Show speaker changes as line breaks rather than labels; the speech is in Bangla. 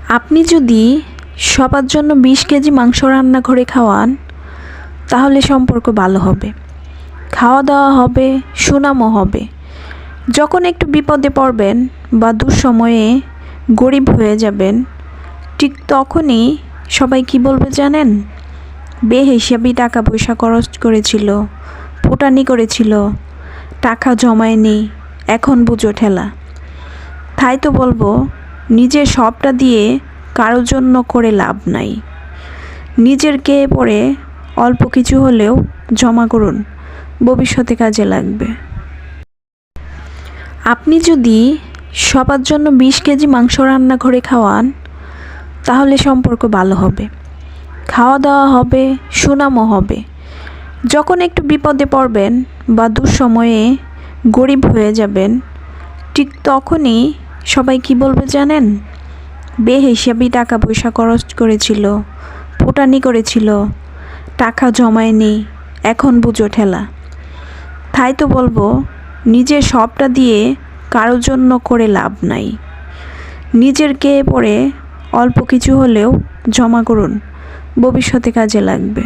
আপনি যদি সবার জন্য 20 কেজি মাংস রান্না করে খাওয়ান তাহলে সম্পর্ক ভালো হবে, খাওয়া দাওয়া হবে, সুনামও হবে। যখন একটু বিপদে পড়বেন বা দুঃসময়ে গরিব হয়ে যাবেন, ঠিক তখনই সবাই কি বলবে জানেন? বেহিসাবি টাকা পয়সা খরচ করেছিল, ফুটানি করেছিল, টাকা জমায়নি, এখন বুঝো ঠেলা। তাই তো বলবো, নিজের সবটা দিয়ে কারোর জন্য করে লাভ নাই। নিজের কে পড়ে অল্প কিছু হলেও জমা করুন, ভবিষ্যতে কাজে লাগবে। আপনি যদি সবার জন্য 20 কেজি মাংস রান্না করে খাওয়ান তাহলে সম্পর্ক ভালো হবে, খাওয়া দাওয়া হবে, সুনামও হবে। যখন একটু বিপদে পড়বেন বা দুঃসময়ে গরিব হয়ে যাবেন, ঠিক তখনই সবাই কি বলবে জানেন? বেহিসাবি টাকা পয়সা খরচ করেছিল, ফুটানি করেছিল, টাকা জমায়নি, এখন বুঝো ঠেলা। তাই তো বলবো, নিজের সবটা দিয়ে কারোর জন্য করে লাভ নাই। নিজের কে পড়ে অল্প কিছু হলেও জমা করুন, ভবিষ্যতে কাজে লাগবে।